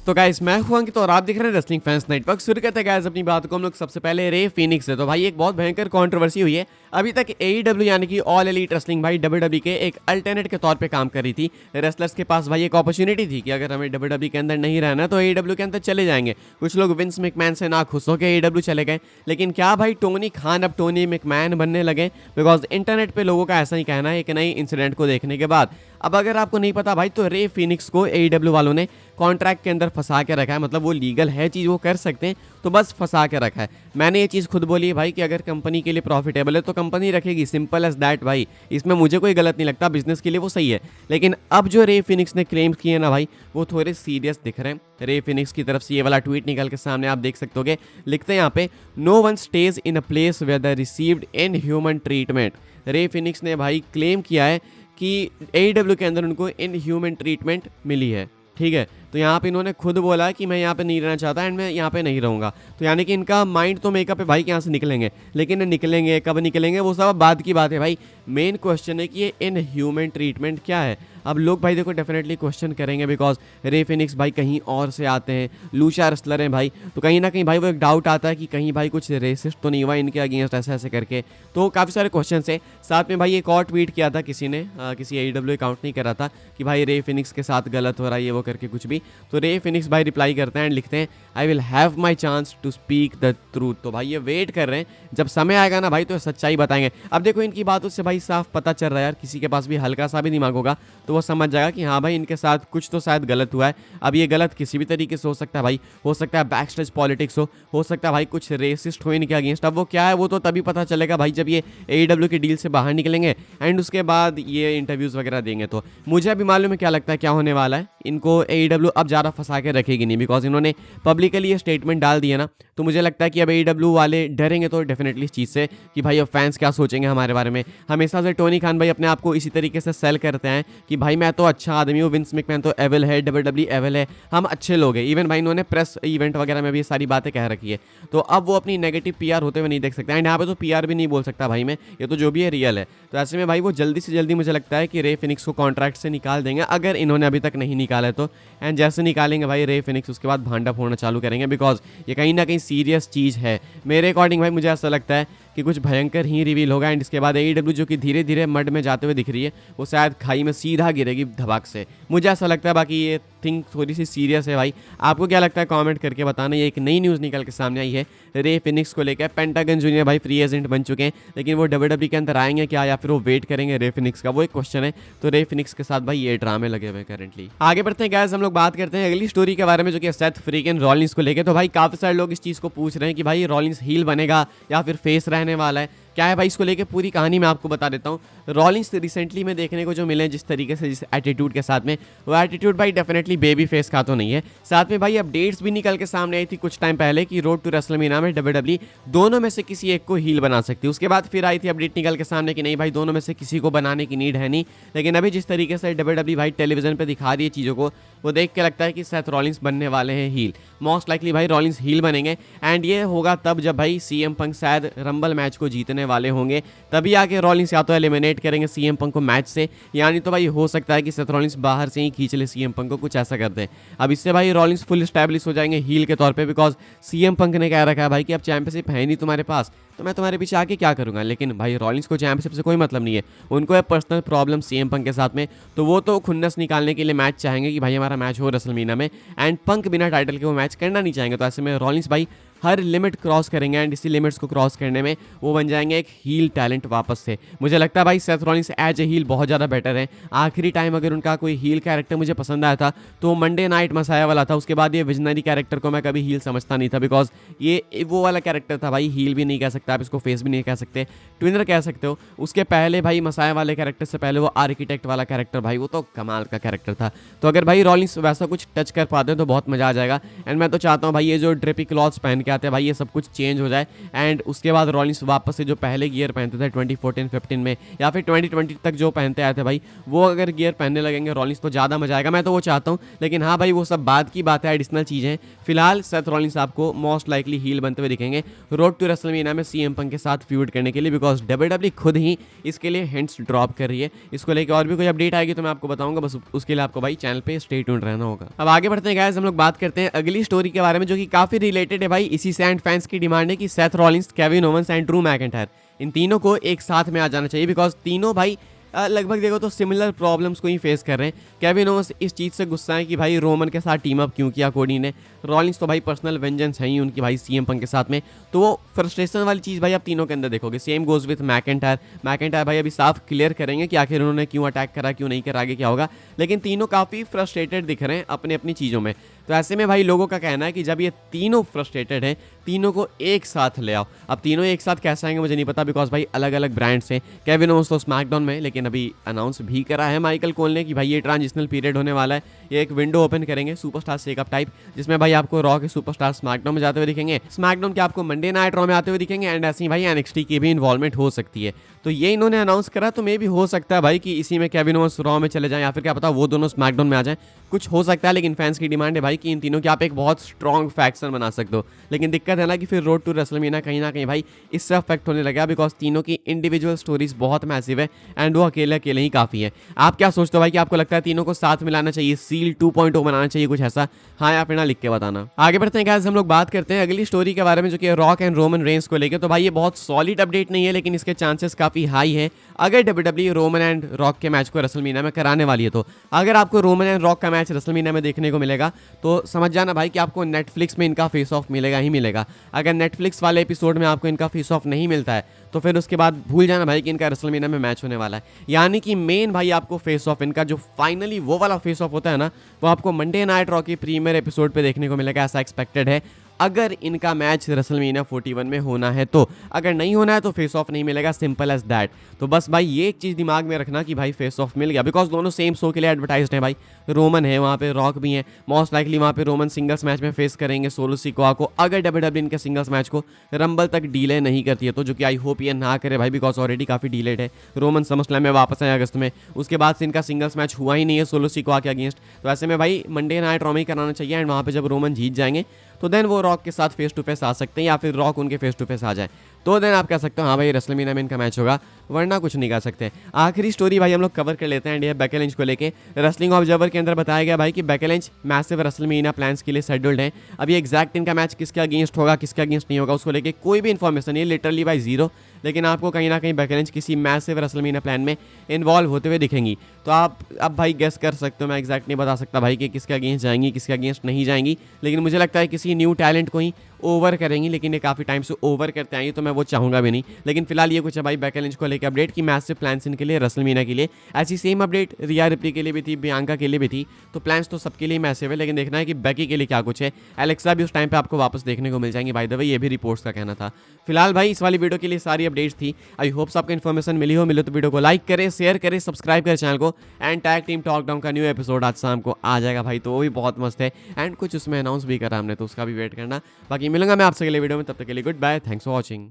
तो गाइस मैं हूं अंकित और आप देख रहे हैं रेसलिंग फैंस नेटवर्क। शुरू करते हैं गाइस अपनी बात को हम लोग सबसे पहले रे फिनिक्स से। तो भाई एक बहुत भयंकर कंट्रोवर्सी हुई है। अभी तक AEW यानी कि ऑल एलीट रेसलिंग भाई WWE के एक अल्टरनेट के तौर पे काम कर रही थी। रेसलर्स के पास भाई एक अपॉर्चुनिटी थी कि अगर हमें WWE के अंदर नहीं रहना तो AEW के अंदर चले जाएंगे। कुछ लोग विंस मैकमैन से ना खुश होकर AEW चले गए, लेकिन क्या भाई टोनी खान अब टोनी मैकमैन बनने लगे? बिकॉज इंटरनेट पे लोगों का ऐसा ही कहना है एक नई इंसिडेंट को देखने के बाद। अब अगर आपको नहीं पता भाई, तो रे फिनिक्स को AEW वालों ने कॉन्ट्रैक्ट के अंदर फंसा के रखा है। मतलब वो लीगल है चीज़, वो कर सकते हैं, तो बस फंसा के रखा है। मैंने ये चीज़ खुद बोली है भाई कि अगर कंपनी के लिए प्रॉफिटेबल है तो कंपनी रखेगी, सिंपल एज दैट भाई। इसमें मुझे कोई गलत नहीं लगता, बिजनेस के लिए वो सही है। लेकिन अब जो रे फिनिक्स ने क्लेम किए ना भाई, वो थोड़े सीरियस दिख रहे हैं। रे फिनिक्स की तरफ से ये वाला ट्वीट निकल के सामने आप देख सकते होगे। लिखते हैं यहाँ पे, no one stage in a place where the received in human treatment. Rey Fenix ने भाई क्लेम किया है कि AEW के अंदर उनको इन ह्यूमन ट्रीटमेंट मिली है। ठीक है, तो यहाँ पे इन्होंने खुद बोला कि मैं यहाँ पे नहीं रहना चाहता एंड मैं यहाँ पे नहीं रहूँगा। तो यानी कि इनका माइंड तो मेकअप है भाई कि यहाँ से निकलेंगे, लेकिन निकलेंगे कब निकलेंगे वो सब बाद की बात है भाई। मेन क्वेश्चन है कि ये इन ह्यूमन ट्रीटमेंट क्या है। अब लोग भाई देखो डेफिनेटली क्वेश्चन करेंगे, बिकॉज रे फिनिक्स भाई कहीं और से आते हैं, लूचा रेसलर हैं भाई, तो कहीं ना कहीं भाई वो एक डाउट आता है कि कहीं भाई कुछ रेसिस्ट तो नहीं हुआ इनके अगेंस्ट ऐसे ऐसे करके। तो काफ़ी सारे क्वेश्चन है। साथ में भाई एक और ट्वीट किया था किसी ने, किसी AEW अकाउंट नहीं करा था कि भाई रे फिनिक्स के साथ गलत हो रहा है ये वो करके कुछ भी। तो रे फिनिक्स भाई रिप्लाई करते हैं एंड लिखते हैं, I will have my chance to speak the truth. तो भाई ये वेट कर रहे हैं, जब समय आएगा ना भाई तो सच्चाई बताएंगे। अब देखो इनकी बातों से भाई साफ पता चल रहा है यार, किसी के पास भी हल्का सा भी दिमाग होगा तो वो समझ जाएगा कि हाँ भाई इनके साथ कुछ तो शायद गलत हुआ है। अब ये गलत किसी भी तरीके से हो सकता है भाई, हो सकता है बैक स्टेज पॉलिटिक्स हो सकता है भाई कुछ रेसिस्ट हो इनके अगेंस्ट। अब वो क्या है वो तो तभी पता चलेगा भाई जब ये AEW की डील से बाहर निकलेंगे एंड उसके बाद ये इंटरव्यूज़ वगैरह देंगे। तो मुझे अभी मालूम है क्या लगता है क्या होने वाला है। इनको AEW अब ज़्यादा फंसा के रखेगी नहीं, बिकॉज इन्होंने पब्लिकली ये स्टेटमेंट डाल दिया ना। तो मुझे लगता है कि अब AEW वाले डरेंगे तो डेफिनेटली इस चीज़ से कि भाई अब फैंस क्या सोचेंगे हमारे बारे में। हमेशा से टोनी खान भाई अपने आप को इसी तरीके से सेल करते हैं कि भाई मैं तो अच्छा आदमी हूँ, विंस मैकमैन तो एविल है, WWE एविल है, हम अच्छे लोग हैं। इवन भाई इन्होंने प्रेस इवेंट वगैरह में भी ये सारी बातें कह रखी है। तो अब वो अपनी नेगेटिव PR होते हुए नहीं देख सकते एंड यहाँ पे तो PR भी नहीं बोल सकता भाई मैं, ये तो जो भी है रियल है। तो ऐसे में भाई वो जल्दी से जल्दी मुझे लगता है कि रे फिनिक्स को कॉन्ट्रैक्ट से निकाल देंगे, अगर इन्होंने अभी तक नहीं निकाला है तो। एंड जैसे निकालेंगे भाई रे फिनिक्स, उसके बाद भांडा फोड़ना चालू करेंगे, बिकॉज ये कहीं ना कहीं सीरियस चीज़ है। मेरे अकॉर्डिंग भाई मुझे ऐसा लगता है कि कुछ भयंकर ही रिवील होगा एंड इसके बाद AEW जो कि धीरे धीरे मड में जाते हुए दिख रही है, वो शायद खाई में सीधा गिरेगी धबाक से, मुझे ऐसा लगता है। बाकी ये थिंक थोड़ी सी सीरियस है भाई। आपको क्या लगता है कमेंट करके बताना। ये एक नई न्यूज़ निकल के सामने आई है रे फिनिक्स को लेकर। पेंटागन जूनियर भाई फ्री एजेंट बन चुके हैं, लेकिन वो WWE के अंदर आएंगे क्या या फिर वो वेट करेंगे रे फिनिक्स का, वो एक क्वेश्चन है। तो रे फिनिक्स के साथ भाई ये ड्रामे लगे हुए हैं करेंटली। आगे बढ़ते हैं गाइस, हम लोग बात करते हैं अगली स्टोरी के बारे में जो कि सेथ फ्रीकिन रॉलिंस को लेकर। तो भाई काफ़ी सारे लोग इस चीज़ को पूछ रहे हैं कि भाई रॉलिंस हील बनेगा या फिर फेस रहने वाला है, क्या है भाई इसको लेके पूरी कहानी मैं आपको बता देता हूँ। रॉलिंस रिसेंटली में देखने को जो मिले जिस तरीके से, जिस एटीट्यूड के साथ में, वो एटीट्यूड भाई डेफिनेटली बेबी फेस का तो नहीं है। साथ में भाई अपडेट्स भी निकल के सामने आई थी कुछ टाइम पहले कि रोड टू रेसलमेनिया में WWE दोनों में से किसी एक को हील बना सकती है। उसके बाद फिर आई थी अपडेट निकल के सामने कि नहीं भाई दोनों में से किसी को बनाने की नीड है नहीं। लेकिन अभी जिस तरीके से WWE भाई टेलीविजन पर दिखा रही है चीज़ों को, वो देख के लगता है कि सेथ रॉलिंस बनने वाले हैं हील। मोस्ट लाइकली भाई रॉलिंस हील बनेंगे एंड ये होगा तब जब भाई CM पंक शायद रंबल मैच को जीतने वाले होंगे, तभी आके रॉलिंस या तो एलिमिनेट करेंगे CM पंक को मैच से, यानी तो भाई हो सकता है कि सेथ रॉलिंस बाहर से ही खींच ले CM पंक को, कुछ ऐसा कर दे। अब इससे भाई रॉलिंस फुल स्टैब्लिश हो जाएंगे हील के तौर पे, बिकॉज CM पंक ने कह रखा है भाई कि अब चैंपियनशिप है नहीं तुम्हारे पास, तो मैं तुम्हारे पीछे आके क्या करूंगा। लेकिन भाई रॉलिंस को चैंपियनशिप से कोई मतलब नहीं है, उनको है पर्सनल प्रॉब्लम CM पंक के साथ में। तो वो तो खुन्नस निकालने के लिए मैच चाहेंगे कि भाई हमारा मैच हो रेसलमेनिया में, एंड पंक बिना टाइटल के वो मैच करना नहीं चाहेंगे। तो ऐसे में रॉलिंस भाई हर लिमिट क्रॉस करेंगे एंड इसी लिमिट्स को क्रॉस करने में वो बन जाएंगे एक हील टैलेंट वापस से। मुझे लगता है भाई Seth Rollins as a heel बहुत ज़्यादा बेटर है। आखिरी टाइम अगर उनका कोई हील कैरेक्टर मुझे पसंद आया था तो मंडे नाइट मसाया वाला था। उसके बाद ये विजनरी कैरेक्टर को मैं कभी हील समझता नहीं था, बिकॉज ये वो वाला कैरेक्टर था भाई, हील भी नहीं कह सकता आप इसको, फेस भी नहीं कह सकते, ट्विनर कह सकते हो। उसके पहले भाई मसाया वाले कैरेक्टर से पहले वो आर्किटेक्ट वाला कैरेक्टर भाई, वो तो कमाल का कैरेक्टर था। तो अगर भाई रॉलिंस वैसा कुछ टच कर पाते हैं तो बहुत मज़ा आ जाएगा। एंड मैं तो चाहता हूँ भाई ये जो ड्रिपी क्लॉथ्स पहन के आते हैं भाई ये सब कुछ चेंज हो जाए एंड उसके बाद रॉलिंस वापस से जो पहले गियर पहनते थे 2014-15 में या फिर 2020 तक जो पहनते आए थे भाई, वो अगर गियर पहनने लगेंगे रॉलिंस तो ज़्यादा मजा आएगा। मैं तो वो चाहता हूँ, लेकिन हाँ भाई वो सब बाद की बात है, एडिशनल चीज़ें। फिलहाल सेथ रॉलिंस आपको मोस्ट लाइकली हील बनते हुए दिखेंगे रोड टू रेसलमेनिया में सीएम पंक के साथ फ्यूड करने के लिए, बिकॉज डब्ल्यूडब्ल्यूई खुद ही इसके लिए हिंट्स ड्रॉप कर रही है। इसको लेकर और भी कोई अपडेट आएगी तो मैं आपको बताऊंगा, बस उसके लिए आपको भाई चैनल पे स्टे ट्यून्ड रहना होगा। अब आगे बढ़ते हैं गाइस, हम लोग बात करते हैं अगली स्टोरी के बारे में जो कि काफी रिलेटेड है भाई इसी से एंड फैंस की डिमांड है कि Seth Rollins, Kevin Owens and Drew McIntyre इन तीनों को एक साथ में आ जाना चाहिए, बिकॉज तीनों भाई लगभग देखो तो सिमिलर प्रॉब्लम्स को ही फेस कर रहे हैं। केविन ओवंस इस चीज़ से गुस्सा है कि भाई रोमन के साथ टीम अप क्यों किया कोडी ने। रॉलिंस तो भाई पर्सनल वेंजेंस है ही उनकी भाई सीएम पंक के साथ में, तो वो फ्रस्ट्रेशन वाली चीज़ भाई आप तीनों के अंदर देखोगे। सेम गोज विथ मैकिंटायर भाई अभी साफ क्लियर करेंगे कि आखिर उन्होंने क्यों अटैक करा, क्यों नहीं करा, आगे क्या होगा, लेकिन तीनों काफ़ी फ्रस्ट्रेटेड दिख रहे हैं अपनी अपनी चीज़ों में। तो ऐसे में भाई लोगों का कहना है कि जब ये तीनों फ्रस्ट्रेटेड हैं, तीनों को एक साथ ले आओ। अब तीनों एक साथ कैसे आएंगे मुझे नहीं पता, बिकॉज भाई अलग अलग ब्रांड्स हैं। केविन ओवंस तो स्मैकडाउन में, लेकिन अभी अनाउंस भी करा है माइकल कोल ने कि भाई ये ट्रांजिशनल पीरियड होने वाला है, ये एक विंडो ओपन करेंगे सुपरस्टार शेकअप टाइप, जिसमें भाई आपको रॉ के सुपरस्टार स्मैकडाउन में जाते हुए दिखेंगे, स्मैकडाउन के आपको मंडे नाइट रॉ में आते हुए दिखेंगे, एंड ऐसे ही भाई एनएक्सटी की भी इन्वॉल्वमेंट हो सकती है। तो ये इन्होंने अनाउंस करा, तो मे भी हो सकता है भाई कि इसी में केविन ओवंस रॉ में चले जाएं, या फिर क्या पता वो दोनों स्मैकडाउन में आ जाएं, कुछ हो सकता है। लेकिन फैंस की डिमांड है भाई कि इन तीनों की आप एक बहुत स्ट्रॉन्ग फैक्शन बना सकते हो। लेकिन दिक्कत है ना कि फिर रोड टू रेसलमेनिया कहीं ना कहीं भाई इससे अफेक्ट होने लगा, बिकॉज तीनों की इंडिविजुअल स्टोरीज बहुत मैसिव है एंड वो अकेले अकेले ही काफ़ी है। आप क्या सोचते हो भाई कि आपको लगता है तीनों को साथ मिलाना चाहिए, सील 2.0 बनाना चाहिए कुछ ऐसा? हाँ या फिर ना, लिख के बताना। आगे बढ़ते हैं गाइस, हम लोग बात करते हैं अगली स्टोरी के बारे में जो कि रॉक एंड रोमन रेंस को लेकर। तो भाई ये बहुत सॉलिड अपडेट नहीं है, लेकिन इसके चांसेस काफ़ी हाई है अगर डब्ल्यूडब्ल्यूई रोमन एंड रॉक के मैच को रेसलमेनिया में कराने वाली है। तो अगर आपको रोमन एंड रॉक का मैच रेसलमेनिया में देखने को मिलेगा तो समझ जाना भाई कि आपको नेटफ्लिक्स में इनका फेस ऑफ मिलेगा ही मिलेगा। अगर नेटफ्लिक्स वाले एपिसोड में आपको इनका फेस ऑफ नहीं मिलता है तो फिर उसके बाद भूल जाना भाई कि इनका रेसलमेनिया में मैच होने वाला है। यानी कि मेन भाई आपको फेस ऑफ इनका जो फाइनली वो वाला फेस ऑफ होता है ना, वो आपको मंडे नाइट रॉ की प्रीमियर एपिसोड पे देखने को मिलेगा, ऐसा एक्सपेक्टेड है अगर इनका मैच रेसलमेनिया 41 में होना है तो। अगर नहीं होना है तो फेस ऑफ नहीं मिलेगा, सिंपल एज दैट। तो बस भाई ये एक चीज़ दिमाग में रखना कि भाई फेस ऑफ मिल गया, बिकॉज दोनों सेम शो के लिए एडवर्टाइज्ड हैं भाई। रोमन है वहाँ पे, रॉक भी है, मोस्ट लाइकली वहाँ पे रोमन सिंगल्स मैच में फेस करेंगे सोलो सिकोआ को, अगर डब्ल्यूडब्ल्यूई इनके सिंगल्स मैच को रंबल तक डिले नहीं करती है तो, जो कि आई होप ये ना करे भाई, बिकॉज ऑलरेडी काफ़ी डिलेड है। रोमन समरस्लैम में वापस आए अगस्त में, उसके बाद से इनका सिंगल्स मैच हुआ ही नहीं है सोलो सिकोआ के अगेंस्ट। तो ऐसे में भाई मंडे नाइट रॉ में ही कराना चाहिए, एंड वहाँ पे जब रोमन जीत जाएंगे तो देन वो रॉक के साथ फेस टू फेस आ सकते हैं, या फिर रॉक उनके फेस टू फेस आ जाए तो देन आप कह सकते हो हाँ भाई रेसलमेनिया में इनका मैच होगा, वरना कुछ नहीं कह सकते। आखिरी स्टोरी भाई हम लोग कवर कर लेते हैं, एंड ये बेकी लिंच को लेके। रेसलिंग ऑब्जर्वर के अंदर बताया गया भाई कि Becky Lynch massive WrestleMania plans के लिए शेड्यूल्ड है। अभी एग्जैक्ट इनका मैच किसके अगेंस्ट होगा, किसके अगेंस्ट नहीं होगा, उसको लेके कोई भी इन्फॉर्मेशन नहीं है, लिटरली भाई जीरो। लेकिन आपको कहीं ना कहीं बेकी लिंच किसी मैसिव रेसलमेनिया प्लान में इन्वॉल्व होते हुए दिखेंगी। तो आप अब भाई गेस कर सकते हो, मैं एग्जैक्ट नहीं बता सकता भाई कि किसके अगेंस्ट जाएंगी, किसके अगेंस्ट नहीं जाएंगी, लेकिन मुझे लगता है किसी न्यू टैलेंट को ही ओवर करेंगी। लेकिन ये काफ़ी टाइम से ओवर करते आई तो मैं वो चाहूँगा भी नहीं। लेकिन फिलहाल ये कुछ है भाई बेकी लिंच को लेकर अपडेट कि मैसिव प्लान्स इनके लिए रेसलमेनिया के लिए। ऐसी सेम अपडेट रिया रिप्ली के लिए भी थी, बियांका के लिए भी थी। तो प्लान्स तो सबके लिए मैसिव है, लेकिन देखना है कि बेकी के लिए क्या कुछ है। एलेक्सा भी उस टाइम पे आपको वापस देखने को मिल जाएंगी बाय द वे, ये भी रिपोर्ट्स का कहना था। फिलहाल भाई इस वाली वीडियो के लिए सारी अपडेट्स थी। आई होप्स आपको इन्फॉर्मेशन मिले तो वीडियो को लाइक करें, शेयर करें, सब्सक्राइब करें चैनल को। And tag team talk down का न्यू एपिसोड आज शाम को आ जाएगा भाई, तो वो भी बहुत मस्त है, एंड कुछ उसमें अनाउंस भी करा हमने, तो उसका भी वेट करना। बाकी मिलूंगा मैं आपसे अगले वीडियो में, तब तक के लिए good bye, thanks for watching.